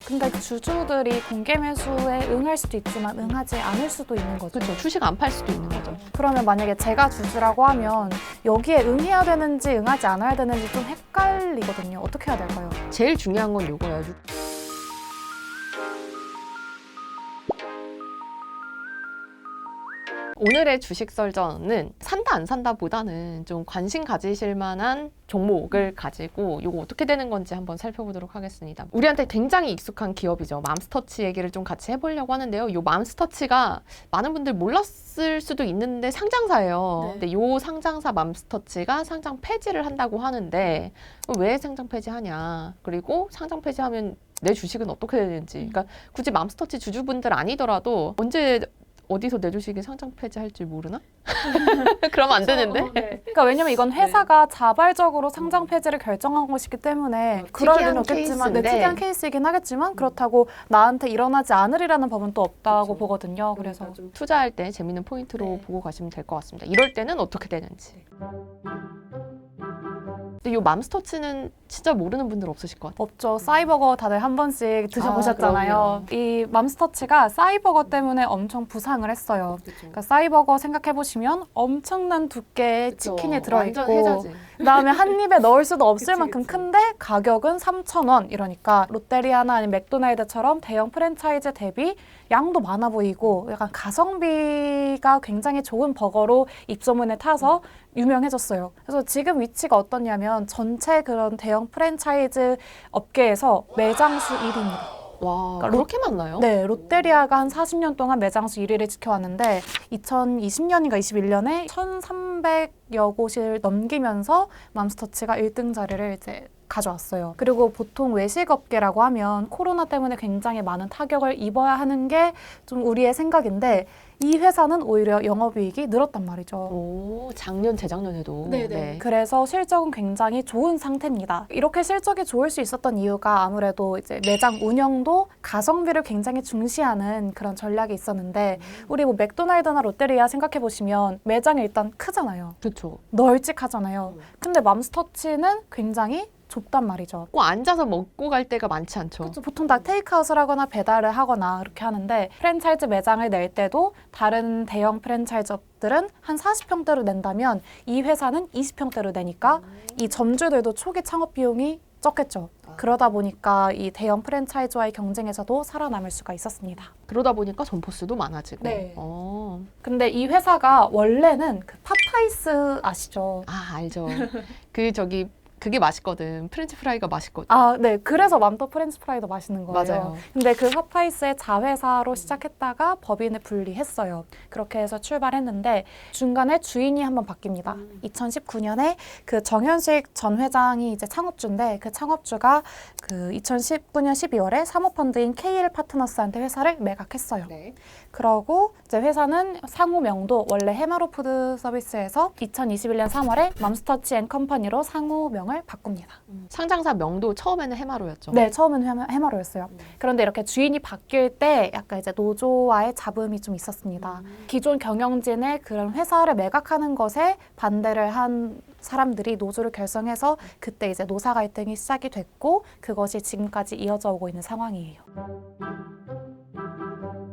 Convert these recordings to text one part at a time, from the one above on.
근데 주주들이 공개 매수에 응할 수도 있지만 응하지 않을 수도 있는 거죠. 그렇죠. 주식 안 팔 수도 있는 거죠. 그러면 만약에 제가 주주라고 하면 여기에 응해야 되는지 응하지 않아야 되는지 좀 헷갈리거든요. 어떻게 해야 될까요? 제일 중요한 건 요거예요. 오늘의 주식 설전은 산다 안 산다 보다는 좀 관심 가지실 만한 종목을 가지고 이거 어떻게 되는 건지 한번 살펴보도록 하겠습니다. 우리한테 굉장히 익숙한 기업이죠. 맘스터치 얘기를 좀 같이 해보려고 하는데요. 이 맘스터치가 많은 분들 몰랐을 수도 있는데 상장사예요. 네. 근데 이 상장사 맘스터치가 상장 폐지를 한다고 하는데 왜 상장 폐지하냐? 그리고 상장 폐지하면 내 주식은 어떻게 되는지. 그러니까 굳이 맘스터치 주주분들 아니더라도 언제 어디서 내 주식이 상장 폐지할지 모르나? 그러면 안 되는데. 그러니까 왜냐면 이건 회사가 자발적으로 상장 폐지를 결정한 것이기 때문에 그럴 특이한 리는 없겠지만 케이스인데. 특이한 케이스이긴 하겠지만 그렇다고 나한테 일어나지 않으리라는 법은 또 없다고 보거든요. 그래서 좀 투자할 때 재밌는 포인트로 네. 보고 가시면 될 것 같습니다. 이럴 때는 어떻게 되는지. 근데 이 맘스터치는 진짜 모르는 분들 없으실 것 같아요. 없죠. 싸이버거 다들 한 번씩 드셔보셨잖아요. 그럼요. 이 맘스터치가 싸이버거 때문에 엄청 부상을 했어요. 그러니까 싸이버거 생각해보시면 엄청난 두께의 치킨이 완전 들어있고 해자지. 그다음에 한 입에 넣을 수도 없을 그치, 만큼 그치. 큰데 가격은 3,000원 이러니까 롯데리아나 아니면 맥도날드처럼 대형 프랜차이즈 대비 양도 많아 보이고 약간 가성비가 굉장히 좋은 버거로 입소문에 타서 유명해졌어요. 그래서 지금 위치가 어떠냐면 전체 그런 대형 프랜차이즈 업계에서 매장 수 1위입니다. 와, 그러니까 그렇게 많나요? 네, 롯데리아가 한 40년 동안 매장 수 1위를 지켜왔는데 2020년인가 21년에 1,300여 곳을 넘기면서 맘스터치가 1등 자리를 이제 가져왔어요. 그리고 보통 외식업계라고 하면 코로나 때문에 굉장히 많은 타격을 입어야 하는 게 좀 우리의 생각인데 이 회사는 오히려 영업이익이 늘었단 말이죠. 오, 작년, 재작년에도. 네. 그래서 실적은 굉장히 좋은 상태입니다. 이렇게 실적이 좋을 수 있었던 이유가 아무래도 이제 매장 운영도 가성비를 굉장히 중시하는 그런 전략이 있었는데 우리 뭐 맥도날드나 롯데리아 생각해 보시면 매장이 일단 크잖아요. 그렇죠. 널찍하잖아요. 근데 맘스터치는 굉장히 좁단 말이죠. 꼭 앉아서 먹고 갈 때가 많지 않죠. 그렇죠. 보통 다 테이크아웃을 하거나 배달을 하거나 그렇게 하는데 프랜차이즈 매장을 낼 때도 다른 대형 프랜차이즈업들은 한 40평대로 낸다면 이 회사는 20평대로 내니까 이 점주들도 초기 창업 비용이 적겠죠. 그러다 보니까 이 대형 프랜차이즈와의 경쟁에서도 살아남을 수가 있었습니다. 그러다 보니까 점포수도 많아지고. 네. 어. 근데 이 회사가 원래는 그 팝아이스 아시죠? 아, 알죠. 그게 맛있거든. 프렌치 프라이가 맛있거든. 아, 네. 그래서 맘터 프렌치 프라이도 맛있는 거예요. 맞아요. 근데 그 팝아이스의 자회사로 시작했다가 법인을 분리했어요. 그렇게 해서 출발했는데 중간에 주인이 한번 바뀝니다. 2019년에 그 정현식 전 회장이 이제 창업주인데 그 창업주가 그 2019년 12월에 사모펀드인 KL 파트너스한테 회사를 매각했어요. 네. 그러고 이제 회사는 상호명도 원래 해마로 푸드 서비스에서 2021년 3월에 맘스터치 앤 컴퍼니로 상호명을 바꿉니다. 상장사 명도 처음에는 해마로였죠. 네, 처음은 해마로였어요. 그런데 이렇게 주인이 바뀔 때 약간 이제 노조와의 잡음이 좀 있었습니다. 기존 경영진의 그런 회사를 매각하는 것에 반대를 한 사람들이 노조를 결성해서 그때 이제 노사 갈등이 시작이 됐고 그것이 지금까지 이어져 오고 있는 상황이에요.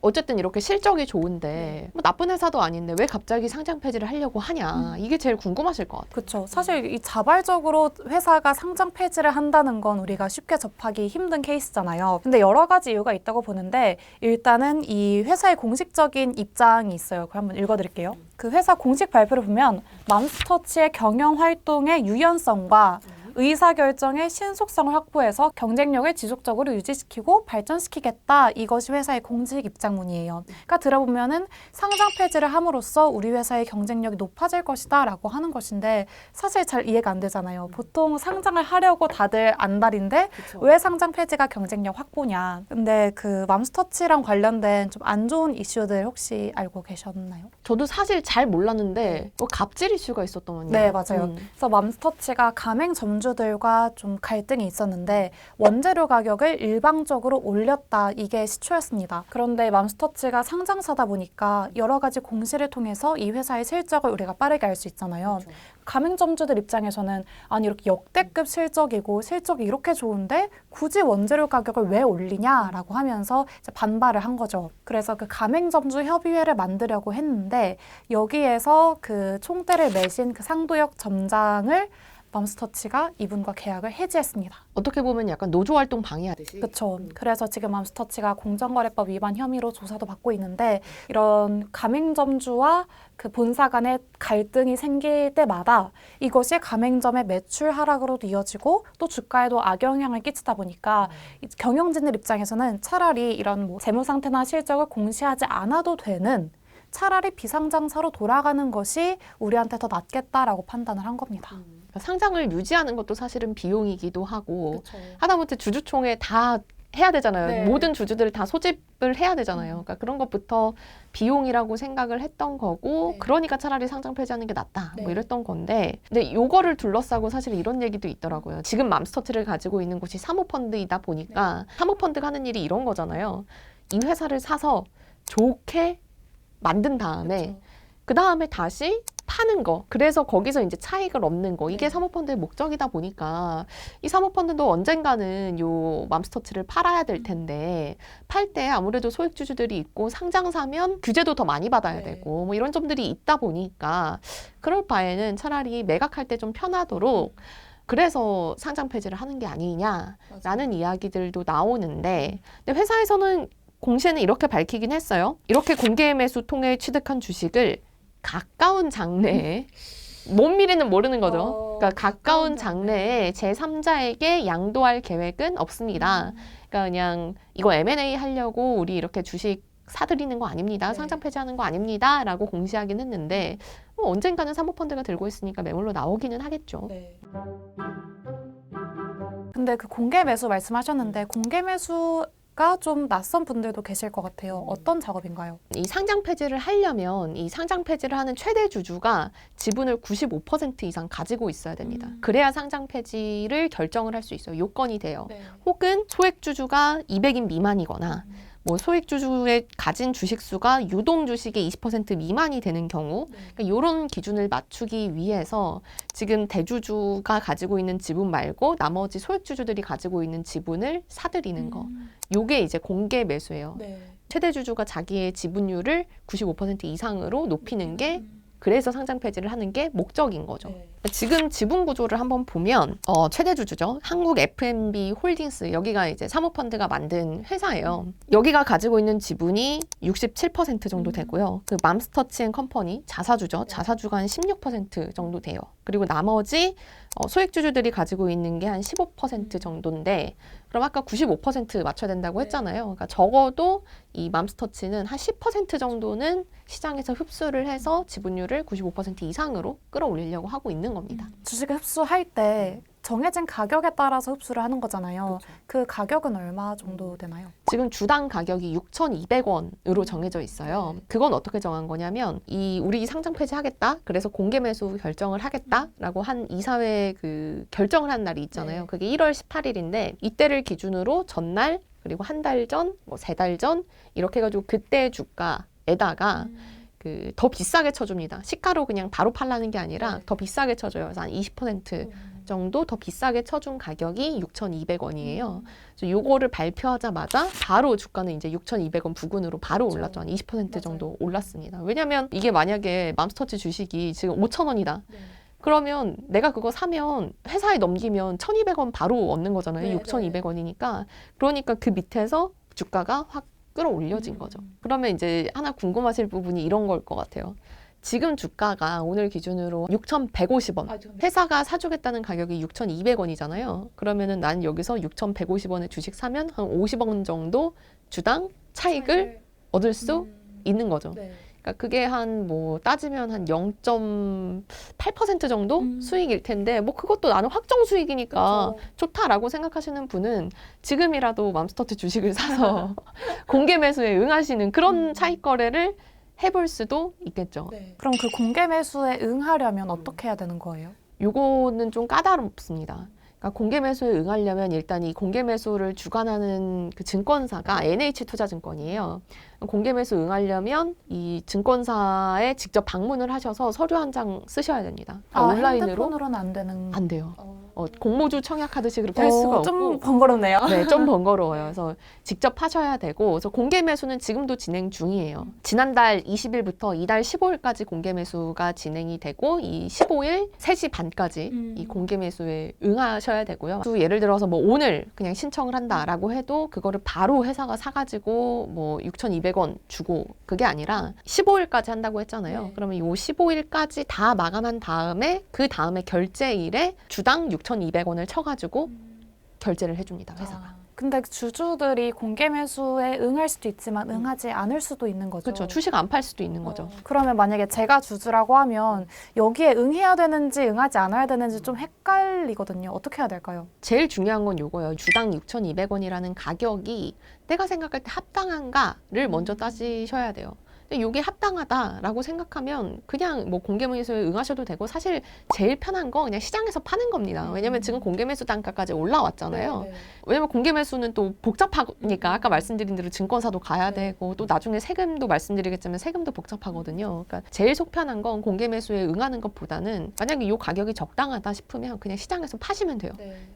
어쨌든 이렇게 실적이 좋은데 뭐 나쁜 회사도 아닌데 왜 갑자기 상장 폐지를 하려고 하냐. 이게 제일 궁금하실 것 같아요. 그렇죠. 사실 이 자발적으로 회사가 상장 폐지를 한다는 건 우리가 쉽게 접하기 힘든 케이스잖아요. 근데 여러 가지 이유가 있다고 보는데 일단은 이 회사의 공식적인 입장이 있어요. 그걸 한번 읽어드릴게요. 그 회사 공식 발표를 보면 맘스터치의 경영 활동의 유연성과 의사결정의 신속성을 확보해서 경쟁력을 지속적으로 유지시키고 발전시키겠다. 이것이 회사의 공식 입장문이에요. 그러니까 들어보면은 상장 폐지를 함으로써 우리 회사의 경쟁력이 높아질 것이다 라고 하는 것인데 사실 잘 이해가 안 되잖아요. 보통 상장을 하려고 다들 안달인데 왜 상장 폐지가 경쟁력 확보냐. 근데 그 맘스터치랑 관련된 좀 안 좋은 이슈들 혹시 알고 계셨나요? 저도 사실 잘 몰랐는데 뭐 갑질 이슈가 있었더만요. 네, 맞아요. 그래서 맘스터치가 가맹 점주 주주들과 좀 갈등이 있었는데 원재료 가격을 일방적으로 올렸다, 이게 시초였습니다. 그런데 맘스터치가 상장사다 보니까 여러 가지 공시를 통해서 이 회사의 실적을 우리가 빠르게 알 수 있잖아요. 그렇죠. 가맹점주들 입장에서는 아니 이렇게 역대급 실적이고 실적이 이렇게 좋은데 굳이 원재료 가격을 왜 올리냐라고 하면서 이제 반발을 한 거죠. 그래서 그 가맹점주 협의회를 만들려고 했는데 여기에서 그 총대를 매신 그 상도역 점장을 맘스터치가 이분과 계약을 해지했습니다. 어떻게 보면 약간 노조활동 방해하듯이. 그렇죠. 그래서 지금 맘스터치가 공정거래법 위반 혐의로 조사도 받고 있는데 이런 가맹점주와 그 본사 간의 갈등이 생길 때마다 이것이 가맹점의 매출 하락으로도 이어지고 또 주가에도 악영향을 끼치다 보니까 이 경영진들 입장에서는 차라리 이런 뭐 재무 상태나 실적을 공시하지 않아도 되는 차라리 비상장사로 돌아가는 것이 우리한테 더 낫겠다라고 판단을 한 겁니다. 그러니까 상장을 유지하는 것도 사실은 비용이기도 하고 그렇죠. 하다못해 주주총회 다 해야 되잖아요. 네. 모든 주주들을 다 소집을 해야 되잖아요. 그러니까 그런 것부터 비용이라고 생각을 했던 거고 네. 그러니까 차라리 상장 폐지하는 게 낫다. 네. 뭐 이랬던 건데 근데 요거를 둘러싸고 사실 이런 얘기도 있더라고요. 지금 맘스터치를 가지고 있는 곳이 사모펀드이다 보니까 사모펀드가 하는 일이 이런 거잖아요. 이 회사를 사서 좋게 만든 다음에 그렇죠. 그 다음에 다시 파는 거. 그래서 거기서 이제 차익을 얻는 거. 이게 네. 사모펀드의 목적이다 보니까 이 사모펀드도 언젠가는 요 맘스터치를 팔아야 될 텐데 팔 때 아무래도 소액주주들이 있고 상장사면 규제도 더 많이 받아야 네. 되고 뭐 이런 점들이 있다 보니까 그럴 바에는 차라리 매각할 때 좀 편하도록 그래서 상장 폐지를 하는 게 아니냐라는 이야기들도 나오는데 근데 회사에서는 공시에는 이렇게 밝히긴 했어요. 이렇게 공개 매수 통해 취득한 주식을 가까운 장래에 뭔 미래는 모르는 거죠. 그러니까 가까운 장래에 제3자에게 양도할 계획은 없습니다. 그러니까 그냥 이거 M&A 하려고 우리 이렇게 주식 사들이는 거 아닙니다. 네. 상장 폐지하는 거 아닙니다. 라고 공시하긴 했는데 뭐 언젠가는 사모펀드가 들고 있으니까 매물로 나오기는 하겠죠. 네. 근데 그 공개 매수 말씀하셨는데 공개 매수가 좀 낯선 분들도 계실 것 같아요. 어떤 작업인가요? 이 상장 폐지를 하려면 이 상장 폐지를 하는 최대 주주가 지분을 95% 이상 가지고 있어야 됩니다. 그래야 상장 폐지를 결정을 할 수 있어요. 요건이 돼요. 네. 혹은 소액 주주가 200인 미만이거나 뭐 소액 주주의 가진 주식 수가 유동 주식의 20% 미만이 되는 경우 그러니까 이런 기준을 맞추기 위해서 지금 대주주가 가지고 있는 지분 말고 나머지 소액 주주들이 가지고 있는 지분을 사들이는 거. 요게 이제 공개 매수예요. 네. 최대 주주가 자기의 지분율을 95% 이상으로 높이는 게 그래서 상장 폐지를 하는 게 목적인 거죠. 네. 지금 지분 구조를 한번 보면 최대 주주죠. 한국 F&B 홀딩스 여기가 이제 사모펀드가 만든 회사예요. 여기가 가지고 있는 지분이 67% 정도 되고요. 그 맘스터치앤컴퍼니 자사주죠. 자사주가 한 16% 정도 돼요. 그리고 나머지 소액 주주들이 가지고 있는 게 한 15% 정도인데 그럼 아까 95% 맞춰야 된다고 했잖아요. 그러니까 적어도 이 맘스터치는 한 10% 정도는 시장에서 흡수를 해서 지분율을 95% 이상으로 끌어올리려고 하고 있는 겁니다. 주식을 흡수할 때 정해진 가격에 따라서 흡수를 하는 거잖아요. 그 가격은 얼마 정도 되나요? 지금 주당 가격이 6,200원으로 정해져 있어요. 그건 어떻게 정한 거냐면 우리 상장 폐지하겠다. 그래서 공개 매수 결정을 하겠다라고 한 이사회 그 결정을 한 날이 있잖아요. 네. 그게 1월 18일인데 이때를 기준으로 전날 그리고 한 달 전, 뭐 3달 전 이렇게 해가지고 그때 주가에다가 그 더 비싸게 쳐줍니다. 시가로 그냥 바로 팔라는 게 아니라 네. 더 비싸게 쳐줘요. 그래서 한 20% 정도 더 비싸게 쳐준 가격이 6,200원이에요. 그래서 요거를 발표하자마자 바로 주가는 이제 6,200원 부근으로 바로 그렇죠. 올랐죠. 한 20% 맞아요. 정도 올랐습니다. 왜냐면 이게 만약에 맘스터치 주식이 지금 5,000원이다. 네. 그러면 내가 그거 사면 회사에 넘기면 1,200원 바로 얻는 거잖아요. 네, 6,200원이니까. 그러니까 그 밑에서 주가가 확 끌어올려진 거죠. 그러면 이제 하나 궁금하실 부분이 이런 걸 것 같아요. 지금 주가가 오늘 기준으로 6,150원. 회사가 사주겠다는 가격이 6,200원이잖아요. 그러면은 난 여기서 6,150원에 주식 사면 한 50원 정도 주당 차익을 얻을 수 있는 거죠. 네. 그러니까 그게 한 뭐 따지면 한 0.8% 정도 수익일 텐데 뭐 그것도 나는 확정 수익이니까 그렇죠. 좋다라고 생각하시는 분은 지금이라도 맘스터치 주식을 사서 공개 매수에 응하시는 그런 차익 거래를 해볼 수도 있겠죠. 네. 그럼 그 공개 매수에 응하려면 어떻게 해야 되는 거예요? 요거는 좀 까다롭습니다. 그러니까 공개 매수에 응하려면 일단 이 공개 매수를 주관하는 그 증권사가 NH투자증권이에요. 공개 매수 응하려면 이 증권사에 직접 방문을 하셔서 서류 한 장 쓰셔야 됩니다. 그러니까 온라인으로 핸드폰으로는 안 되는. 안 돼요. 공모주 청약하듯이 그렇게 할 수가 없고. 좀 번거롭네요. 네, 좀 번거로워요. 그래서 직접 하셔야 되고, 그래서 공개 매수는 지금도 진행 중이에요. 지난달 20일부터 이달 15일까지 공개 매수가 진행이 되고, 이 15일 3시 반까지 이 공개 매수에 응하셔야 되고요. 또 예를 들어서 뭐 오늘 그냥 신청을 한다라고 해도 그거를 바로 회사가 사가지고 뭐 6,200원 주고 그게 아니라 15일까지 한다고 했잖아요. 네. 그러면 이 15일까지 다 마감한 다음에 그 다음에 결제일에 주당 6,200원을 쳐가지고 결제를 해줍니다, 회사가. 근데 주주들이 공개 매수에 응할 수도 있지만 응하지 않을 수도 있는 거죠. 그렇죠. 주식 안 팔 수도 있는 거죠. 그러면 만약에 제가 주주라고 하면 여기에 응해야 되는지 응하지 않아야 되는지 좀 헷갈리거든요. 어떻게 해야 될까요? 제일 중요한 건 요거예요. 주당 6,200원이라는 가격이 내가 생각할 때 합당한가를 먼저 따지셔야 돼요. 근데 이게 합당하다라고 생각하면 그냥 뭐 공개 매수에 응하셔도 되고 사실 제일 편한 거 그냥 시장에서 파는 겁니다. 왜냐면 지금 공개 매수 단가까지 올라왔잖아요. 왜냐면 공개 매수는 또 복잡하니까 아까 말씀드린 대로 증권사도 가야 되고 또 나중에 세금도 말씀드리겠지만 세금도 복잡하거든요. 그러니까 제일 속 편한 건 공개 매수에 응하는 것보다는 만약에 이 가격이 적당하다 싶으면 그냥 시장에서 파시면 돼요.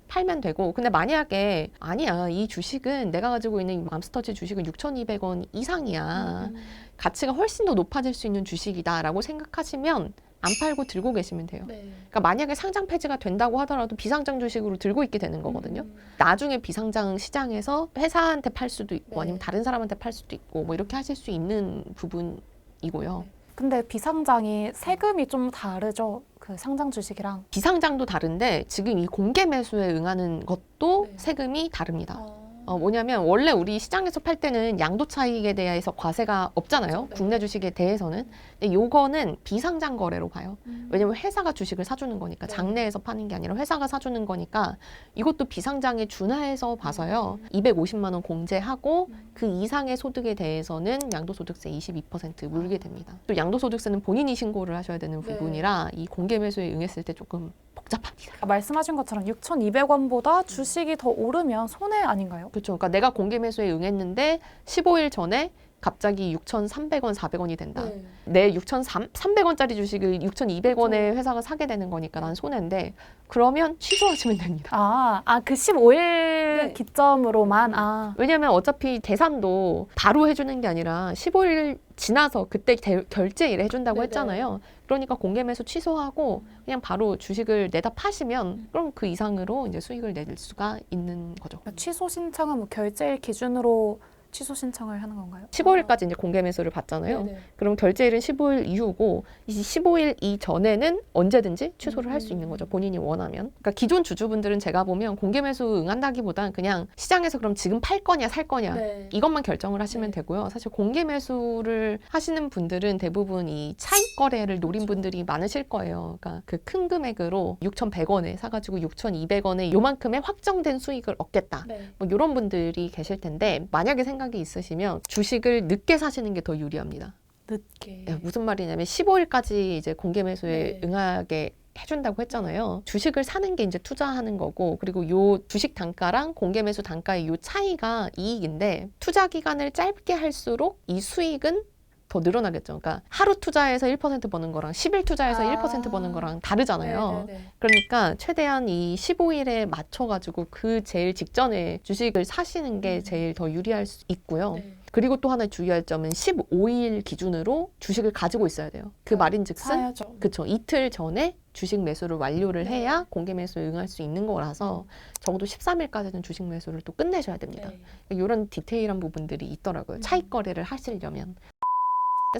팔면 되고 근데 만약에 아니야 이 주식은 내가 가지고 있는 이 맘스터치 주식은 6,200원 이상이야. 가치가 훨씬 더 높아질 수 있는 주식이다라고 생각하시면 안 팔고 들고 계시면 돼요. 그러니까 만약에 상장 폐지가 된다고 하더라도 비상장 주식으로 들고 있게 되는 거거든요. 나중에 비상장 시장에서 회사한테 팔 수도 있고 아니면 다른 사람한테 팔 수도 있고 뭐 이렇게 하실 수 있는 부분이고요. 근데 비상장이 세금이 좀 다르죠? 그 상장 주식이랑. 비상장도 다른데 지금 이 공개 매수에 응하는 것도 세금이 다릅니다. 뭐냐면 원래 우리 시장에서 팔 때는 양도 차익에 대해서 과세가 없잖아요. 국내 주식에 대해서는. 근데 요거는 비상장 거래로 봐요. 왜냐면 회사가 주식을 사주는 거니까 장내에서 파는 게 아니라 회사가 사주는 거니까 이것도 비상장에 준하해서 봐서요. 250만 원 공제하고 그 이상의 소득에 대해서는 양도소득세 22% 물게 됩니다. 또 양도소득세는 본인이 신고를 하셔야 되는 부분이라 이 공개 매수에 응했을 때 조금 복잡합니다. 말씀하신 것처럼 6,200원보다 주식이 더 오르면 손해 아닌가요? 그렇죠. 그러니까 내가 공개 매수에 응했는데 15일 전에 갑자기 6,300원, 400원이 된다. 내 6,300원짜리 주식을 6,200원에 회사가 사게 되는 거니까 난 손해인데 그러면 취소하시면 됩니다. 그 15일 기점으로만. 왜냐하면 어차피 계산도 바로 해주는 게 아니라 15일 지나서 그때 결제일에 해준다고 했잖아요. 그러니까 공개 매수 취소하고 그냥 바로 주식을 내다 파시면 그럼 그 이상으로 이제 수익을 낼 수가 있는 거죠. 취소 신청은 뭐 결제일 기준으로 취소 신청을 하는 건가요? 15일까지 이제 공개 매수를 받잖아요. 그럼 결제일은 15일 이후고 이 15일 이전에는 언제든지 취소를 할 수 있는 거죠. 본인이 원하면. 그러니까 기존 주주분들은 제가 보면 공개 매수 응한다기보단 그냥 시장에서 그럼 지금 팔 거냐 살 거냐 이것만 결정을 하시면 되고요. 사실 공개 매수를 하시는 분들은 대부분 이 차익 거래를 노린 분들이 많으실 거예요. 그러니까 그 큰 금액으로 6,100원에 사가지고 6,200원에 요만큼의 확정된 수익을 얻겠다. 뭐 이런 분들이 계실 텐데 만약에 생각이 있으시면 주식을 늦게 사시는 게 더 유리합니다. 늦게. 네, 무슨 말이냐면 15일까지 이제 공개 매수에 응하게 해준다고 했잖아요. 주식을 사는 게 이제 투자하는 거고 그리고 요 주식 단가랑 공개 매수 단가의 요 차이가 이익인데 투자 기간을 짧게 할수록 이 수익은 더 늘어나겠죠. 그러니까 하루 투자해서 1% 버는 거랑 10일 투자해서 1% 버는 거랑 다르잖아요. 그러니까 최대한 이 15일에 맞춰가지고 그 제일 직전에 주식을 사시는 게 제일 더 유리할 수 있고요. 그리고 또 하나 주의할 점은 15일 기준으로 주식을 가지고 있어야 돼요. 그 말인즉슨 사야죠. 그쵸. 이틀 전에 주식 매수를 완료를 해야 공개 매수에 응할 수 있는 거라서 적어도 13일까지는 주식 매수를 또 끝내셔야 됩니다. 이런 디테일한 부분들이 있더라고요. 차익 거래를 하시려면.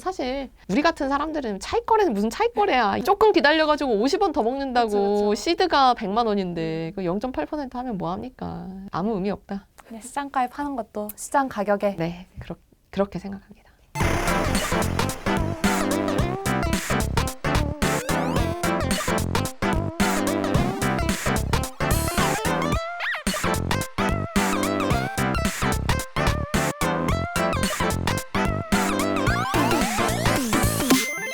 사실 우리 같은 사람들은 차익 거래는 무슨 차익 거래야. 조금 기다려가지고 50원 더 먹는다고 시드가 100만 원인데 그 0.8% 하면 뭐합니까? 아무 의미 없다. 그냥 시장가에 파는 것도 시장 가격에. 네, 그렇게 생각합니다.